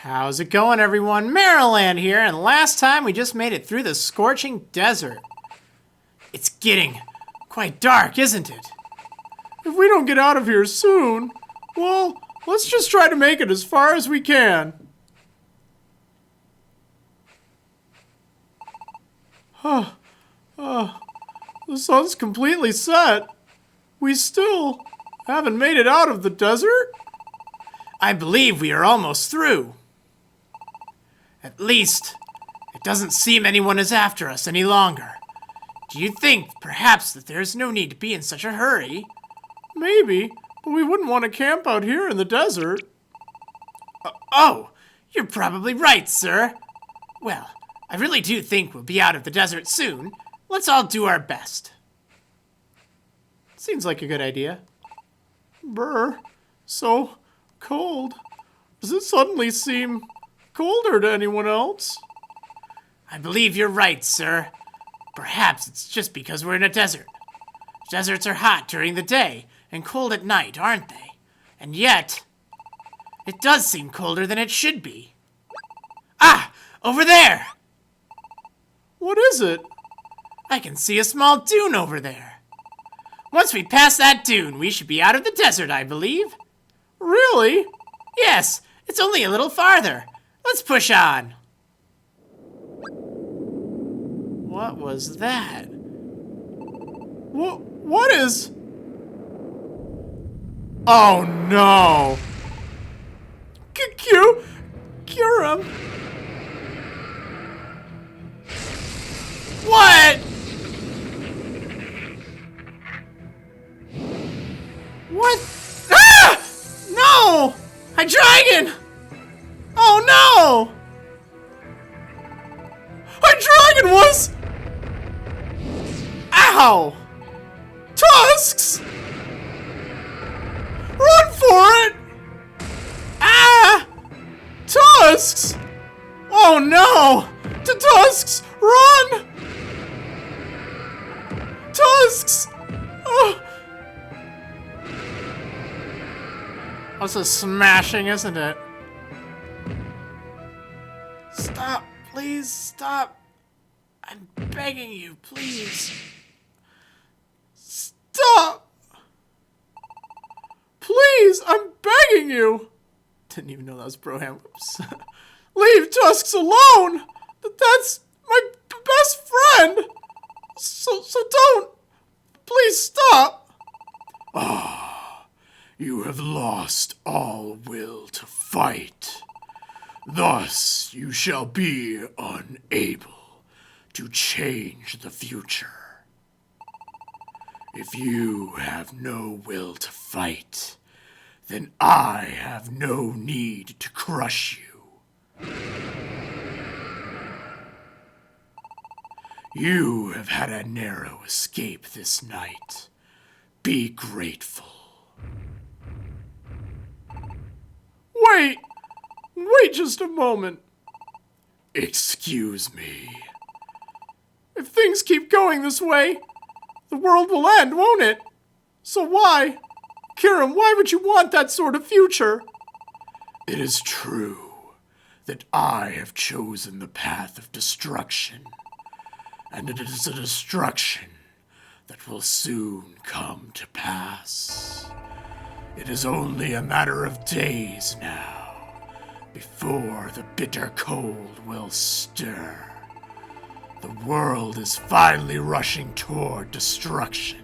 How's it going, everyone? Marriland here, and last time we just made it through the scorching desert. It's getting quite dark, isn't it? If we don't get out of here soon, well, let's just try to make it as far as we can. The sun's completely set. We still haven't made it out of the desert? I believe we are almost through. At least, it doesn't seem anyone is after us any longer. Do you think, perhaps, that there's no need to be in such a hurry? Maybe, but we wouldn't want to camp out here in the desert. Oh, you're probably right, sir. Well, I really do think we'll be out of the desert soon. Let's all do our best. Seems like a good idea. Brr, so cold. Does it suddenly seem colder to anyone else? I believe you're right, sir. Perhaps it's just because we're in a desert. Deserts are hot during the day and cold at night, aren't they? And yet, it does seem colder than it should be. Ah, over there! What is it? I can see a small dune over there. Once we pass that dune, we should be out of the desert, I believe. Really? Yes, it's only a little farther. Let's push on. What was that? What is... Oh no! Cure him. What? What? Ah! No! A dragon! Oh no! A dragon was... Ow! Tusks! Run for it! Ah! Tusks! Oh no! The Tusks! Run! Tusks! Oh. Also smashing, isn't it? Stop, please stop. I'm begging you, please. Stop! Please, I'm begging you! Didn't even know that was Broham. Whoops. Leave Tusks alone! That's my best friend! So don't! Please stop! Ah, you have lost all will to fight. Thus you shall be unable to change the future. If you have no will to fight, then I have no need to crush you. You have had a narrow escape this night. Be grateful. Wait just a moment. Excuse me. If things keep going this way, the world will end, won't it? So why? Kiram, why would you want that sort of future? It is true that I have chosen the path of destruction, and it is a destruction that will soon come to pass. It is only a matter of days now before the bitter cold will stir. The world is finally rushing toward destruction.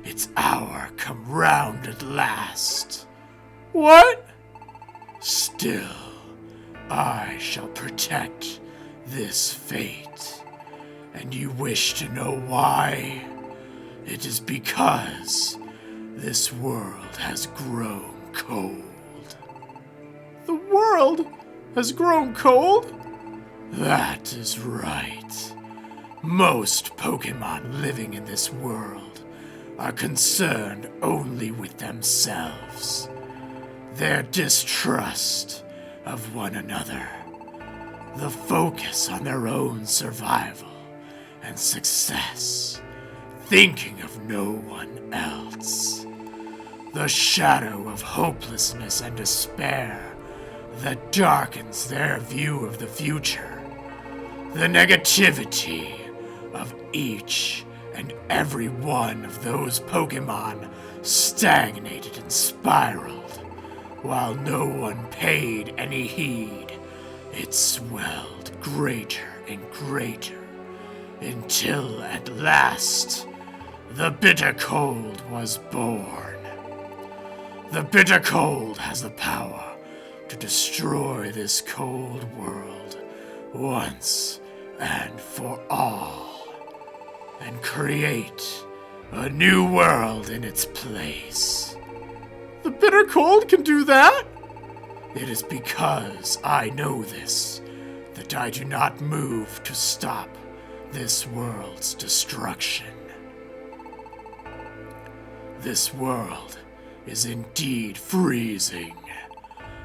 Its hour come round at last. What? Still, I shall protect this fate. And you wish to know why? It is because this world has grown cold. The world has grown cold? That is right. Most Pokémon living in this world are concerned only with themselves. Their distrust of one another. The focus on their own survival and success. Thinking of no one else. The shadow of hopelessness and despair that darkens their view of the future. The negativity of each and every one of those Pokémon stagnated and spiraled, while no one paid any heed. It swelled greater and greater, until at last, the bitter cold was born. The bitter cold has the power to destroy this cold world once and for all, and create a new world in its place. The bitter cold can do that? It is because I know this that I do not move to stop this world's destruction. This world is indeed freezing,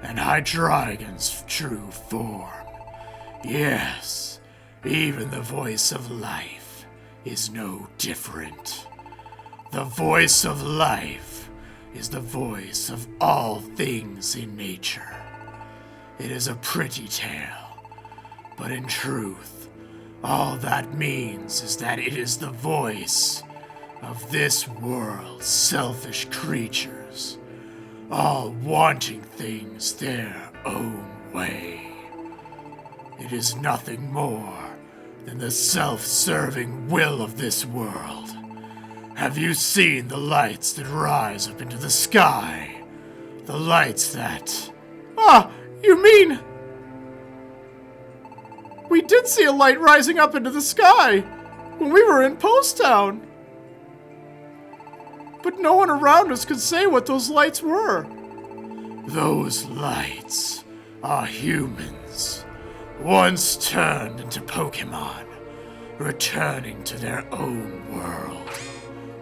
and Hydreigon's true form. Yes, even the voice of life is no different. The voice of life is the voice of all things in nature. It is a pretty tale, but in truth, all that means is that it is the voice of this world's selfish creatures, all wanting things their own way. It is nothing more than the self-serving will of this world. Have you seen the lights that rise up into the sky? The lights that... Ah, you mean... We did see a light rising up into the sky when we were in Post Town. But no one around us could say what those lights were. Those lights are humans, once turned into Pokémon, returning to their own world.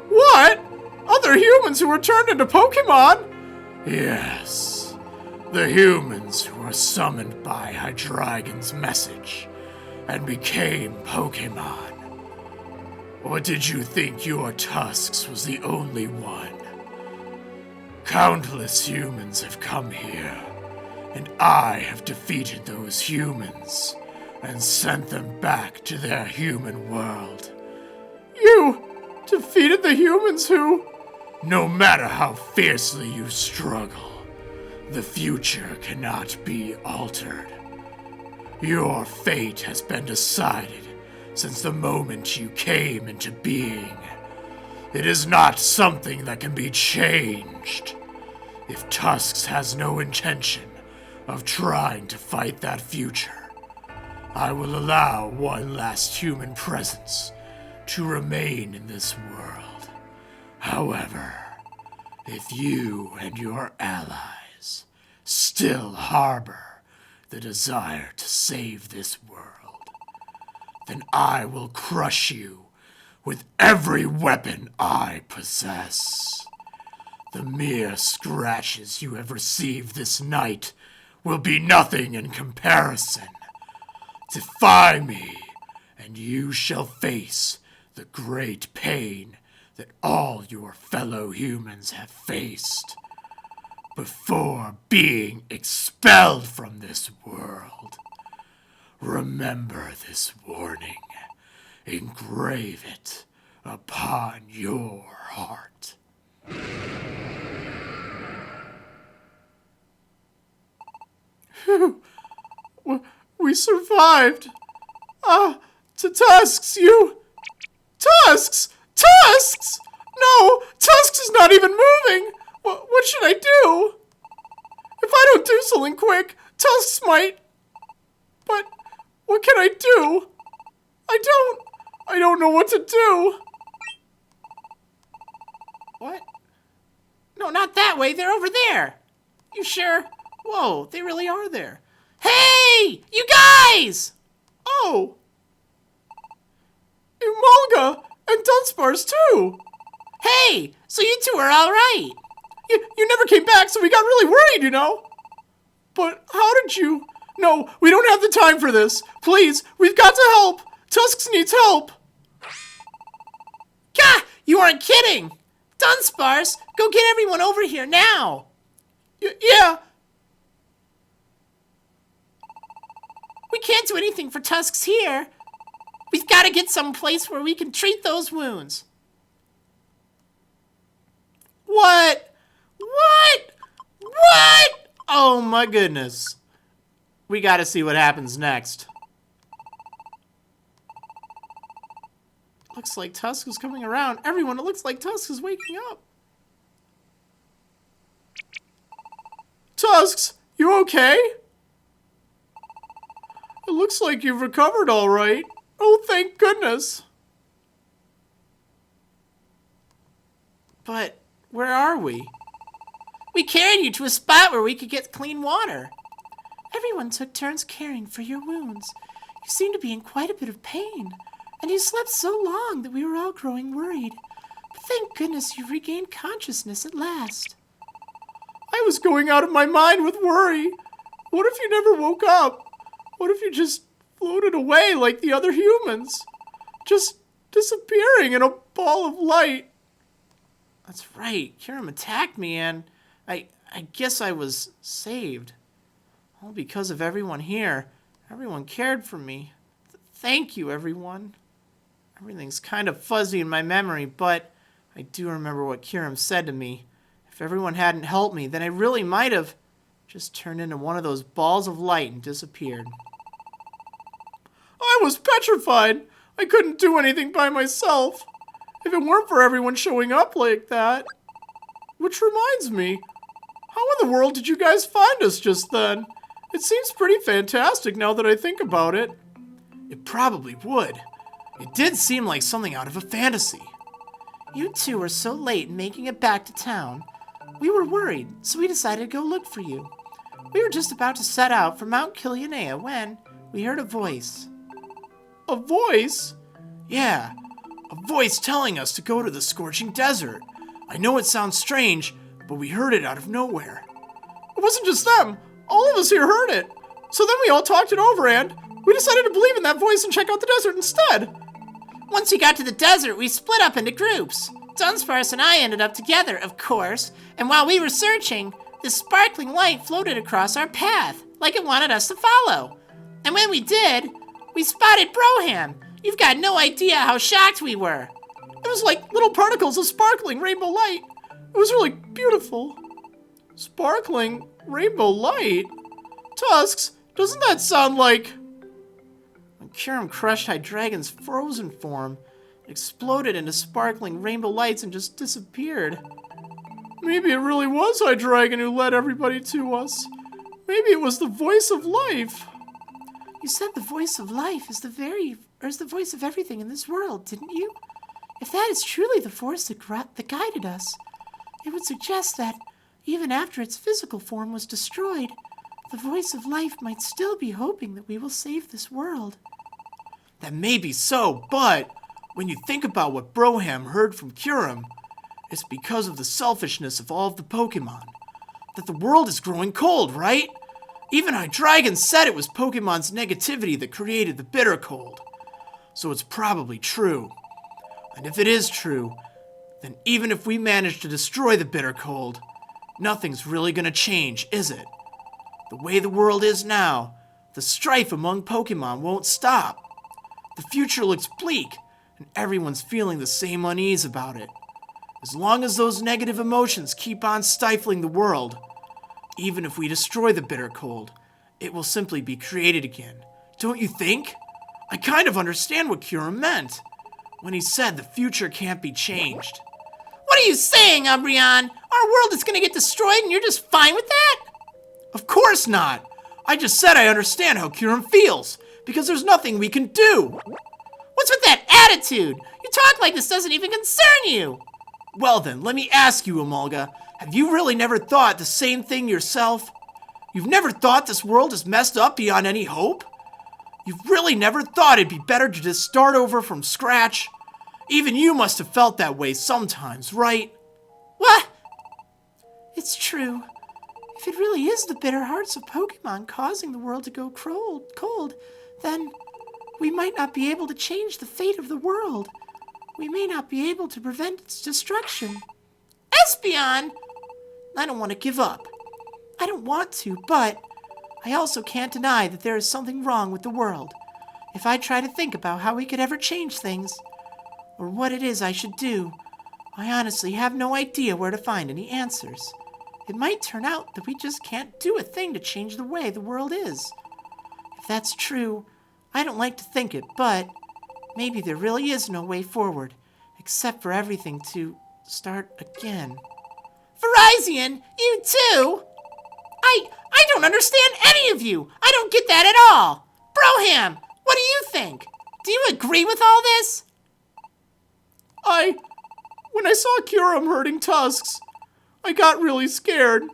What? Other humans who were turned into Pokémon? Yes, the humans who were summoned by Hydreigon's message and became Pokémon. Or did you think your Tusks was the only one? Countless humans have come here, and I have defeated those humans and sent them back to their human world. You defeated the humans who... No matter how fiercely you struggle, the future cannot be altered. Your fate has been decided since the moment you came into being. It is not something that can be changed. If Tusks has no intention of trying to fight that future, I will allow one last human presence to remain in this world. However, if you and your allies still harbor the desire to save this world, then I will crush you with every weapon I possess. The mere scratches you have received this night will be nothing in comparison. Defy me, and you shall face the great pain that all your fellow humans have faced before being expelled from this world. Remember this warning. Engrave it upon your heart. Phew. We survived. To Tusks, you... Tusks! Tusks! No, Tusks is not even moving. What should I do? If I don't do something quick, Tusks might... But what can I do? I don't know what to do. What? No, not that way. They're over there. You sure? Whoa, they really are there. Hey, you guys! Oh. Emolga and Dunsparce too. Hey, so you two are all right. You never came back, so we got really worried, you know. But how did you... No, we don't have the time for this. Please, we've got to help. Tusks needs help. Gah! You aren't kidding. Dunsparce, go get everyone over here now. Yeah. can't do anything for Tusks here. We've got to get someplace where we can treat those wounds. What? What? What? Oh my goodness. We gotta see what happens next. Looks like Tusk is coming around. Everyone, it looks like Tusk is waking up. Tusks, you okay? It looks like you've recovered all right. Oh, thank goodness. But where are we? We carried you to a spot where we could get clean water. Everyone took turns caring for your wounds. You seem to be in quite a bit of pain, and you slept so long that we were all growing worried. But thank goodness you regained consciousness at last. I was going out of my mind with worry. What if you never woke up? What if you just floated away like the other humans? Just disappearing in a ball of light. That's right. Kirim attacked me and I guess I was saved. All because of everyone here. Everyone cared for me. Thank you, everyone. Everything's kind of fuzzy in my memory, but I do remember what Kirim said to me. If everyone hadn't helped me, then I really might have just turned into one of those balls of light and disappeared. I was petrified. I couldn't do anything by myself. If it weren't for everyone showing up like that. Which reminds me, how in the world did you guys find us just then? It seems pretty fantastic now that I think about it. It probably would. It did seem like something out of a fantasy. You two were so late in making it back to town. We were worried, so we decided to go look for you. We were just about to set out for Mount Kilyanea when we heard a voice. A voice? Yeah, a voice telling us to go to the scorching desert. I know it sounds strange, but we heard it out of nowhere. It wasn't just them. All of us here heard it. So then we all talked it over and we decided to believe in that voice and check out the desert instead. Once we got to the desert, we split up into groups. Dunsparce and I ended up together, of course, and while we were searching, this sparkling light floated across our path, like it wanted us to follow. And when we did, we spotted Broham. You've got no idea how shocked we were. It was like little particles of sparkling rainbow light. It was really beautiful. Sparkling rainbow light? Tusks, doesn't that sound like... When Kirim crushed Hydreigon's frozen form, it exploded into sparkling rainbow lights and just disappeared. Maybe it really was Hydreigon who led everybody to us. Maybe it was the voice of life. You said the voice of life is the voice of everything in this world, didn't you? If that is truly the force that guided us, it would suggest that, even after its physical form was destroyed, the voice of life might still be hoping that we will save this world. That may be so, but when you think about what Broham heard from Kirim, it's because of the selfishness of all of the Pokemon. That the world is growing cold, right? Even Hydreigon said it was Pokemon's negativity that created the bitter cold. So it's probably true. And if it is true, then even if we manage to destroy the bitter cold, nothing's really gonna change, is it? The way the world is now, the strife among Pokemon won't stop. The future looks bleak, and everyone's feeling the same unease about it. As long as those negative emotions keep on stifling the world, even if we destroy the bitter cold, it will simply be created again. Don't you think? I kind of understand what Kirim meant when he said the future can't be changed. What are you saying, Umbreon? Our world is gonna get destroyed and you're just fine with that? Of course not! I just said I understand how Kirim feels, because there's nothing we can do! What's with that attitude? You talk like this doesn't even concern you! Well then, let me ask you, Emolga, have you really never thought the same thing yourself? You've never thought this world is messed up beyond any hope? You've really never thought it'd be better to just start over from scratch? Even you must have felt that way sometimes, right? What? It's true. If it really is the bitter hearts of Pokemon causing the world to go cold, then we might not be able to change the fate of the world. We may not be able to prevent its destruction. Espeon! I don't want to give up. I don't want to, but I also can't deny that there is something wrong with the world. If I try to think about how we could ever change things, or what it is I should do, I honestly have no idea where to find any answers. It might turn out that we just can't do a thing to change the way the world is. If that's true, I don't like to think it, but maybe there really is no way forward, except for everything to start again. Verizon, you too? I don't understand any of you. I don't get that at all. Broham, what do you think? Do you agree with all this? When I saw Kurum hurting Tusks, I got really scared.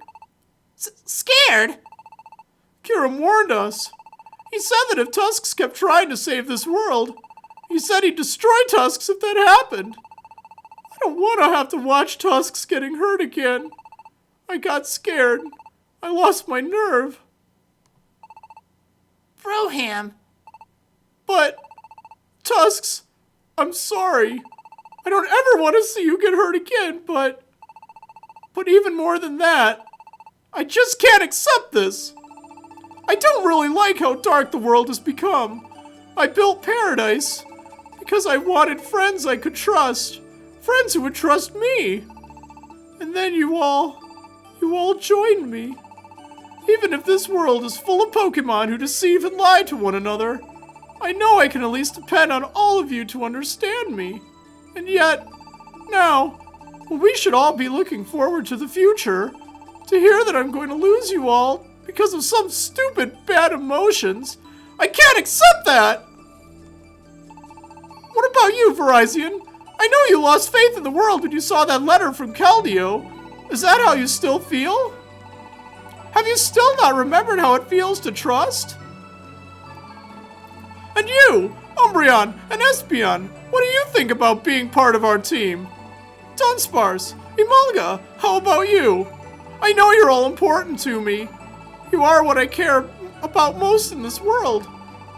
Scared? Kurum warned us. He said that if Tusks kept trying to save this world, he said he'd destroy Tusks if that happened. I don't want to have to watch Tusks getting hurt again. I got scared. I lost my nerve. Broham. But, Tusks, I'm sorry. I don't ever want to see you get hurt again, but even more than that, I just can't accept this. I don't really like how dark the world has become. I built Paradise because I wanted friends I could trust, friends who would trust me. And then you all joined me. Even if this world is full of Pokemon who deceive and lie to one another, I know I can at least depend on all of you to understand me. And yet, now, when we should all be looking forward to the future, to hear that I'm going to lose you all because of some stupid bad emotions, I can't accept that! What about you, Verizon? I know you lost faith in the world when you saw that letter from Keldeo. Is that how you still feel? Have you still not remembered how it feels to trust? And you, Umbreon and Espeon, what do you think about being part of our team? Dunsparce, Emolga, how about you? I know you're all important to me. You are what I care about most in this world.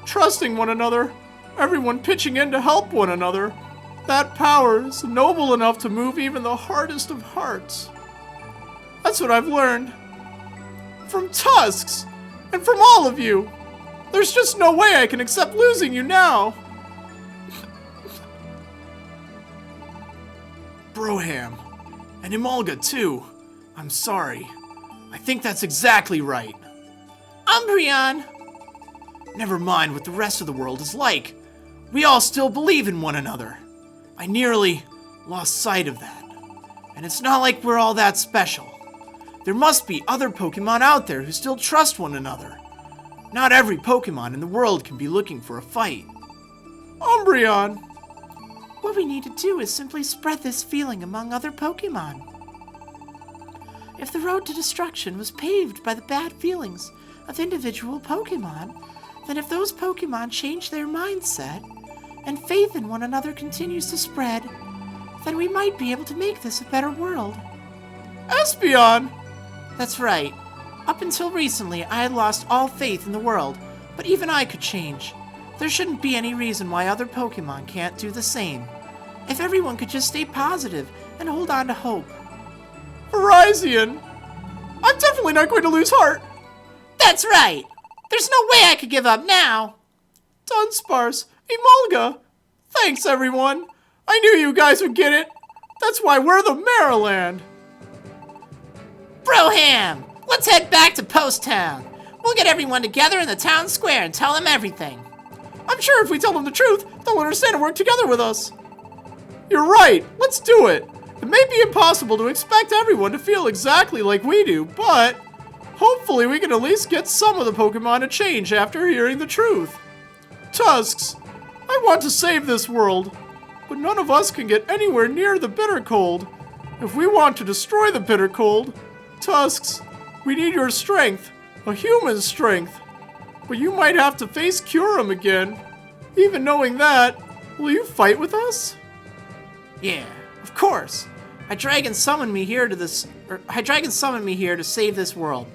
Trusting one another, everyone pitching in to help one another. That power is noble enough to move even the hardest of hearts. That's what I've learned. From Tusks, and from all of you. There's just no way I can accept losing you now. Broham, and Emolga too. I'm sorry. I think that's exactly right. Umbreon. Never mind what the rest of the world is like. We all still believe in one another. I nearly lost sight of that. And it's not like we're all that special. There must be other Pokemon out there who still trust one another. Not every Pokemon in the world can be looking for a fight. Umbreon! What we need to do is simply spread this feeling among other Pokemon. If the road to destruction was paved by the bad feelings of individual Pokemon, then if those Pokemon change their mindset, and faith in one another continues to spread, then we might be able to make this a better world. Espeon! That's right. Up until recently, I had lost all faith in the world, but even I could change. There shouldn't be any reason why other Pokemon can't do the same. If everyone could just stay positive and hold on to hope. Verizon! I'm definitely not going to lose heart! That's right! There's no way I could give up now! Dunsparce, Emolga! Thanks, everyone! I knew you guys would get it! That's why we're the Marriland! Broham! Let's head back to Post Town. We'll get everyone together in the town square and tell them everything. I'm sure if we tell them the truth, they'll understand and work together with us. You're right, let's do it. It may be impossible to expect everyone to feel exactly like we do, but hopefully we can at least get some of the Pokemon to change after hearing the truth. Tusks, I want to save this world, but none of us can get anywhere near the bitter cold. If we want to destroy the bitter cold, Tusks, we need your strength, a human strength. But you might have to face Kurum again. Even knowing that, will you fight with us? Yeah, of course. Hydreigon summoned me here to save this world.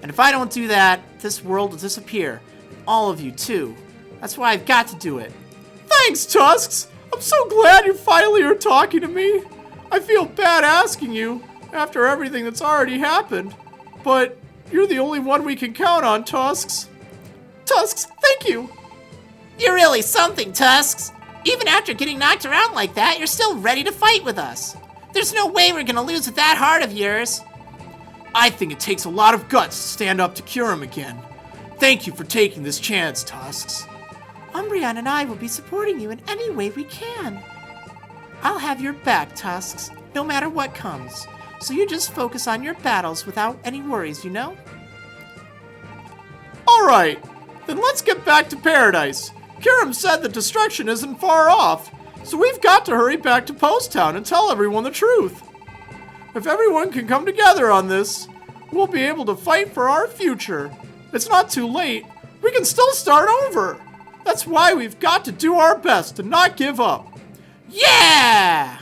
And if I don't do that, this world will disappear. All of you too. That's why I've got to do it. Thanks, Tusks! I'm so glad you finally are talking to me. I feel bad asking you, after everything that's already happened. But You're the only one we can count on, Tusks. Tusks, thank you. You're really something, Tusks. Even after getting knocked around like that, you're still ready to fight with us. There's no way we're gonna lose with that heart of yours. I think it takes a lot of guts to stand up to Kyurem again. Thank you for taking this chance, Tusks. Umbreon and I will be supporting you in any way we can. I'll have your back, Tusks, no matter what comes. So you just focus on your battles without any worries, you know? Alright, then let's get back to paradise. Kyurem said that destruction isn't far off, so we've got to hurry back to Post Town and tell everyone the truth. If everyone can come together on this, we'll be able to fight for our future. It's not too late. We can still start over. That's why we've got to do our best to not give up. Yeah!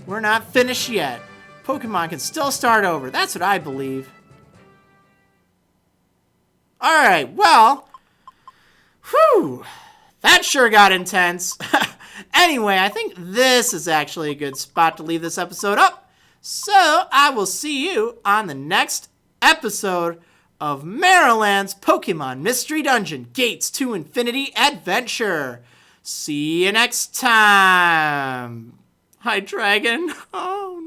We're not finished yet. Pokemon can still start over. That's what I believe. Alright, well... Whew! That sure got intense. Anyway, I think this is actually a good spot to leave this episode up. So, I will see you on the next episode of Marriland's Pokemon Mystery Dungeon Gates to Infinity Adventure. See you next time. Hi, Dragon. Oh,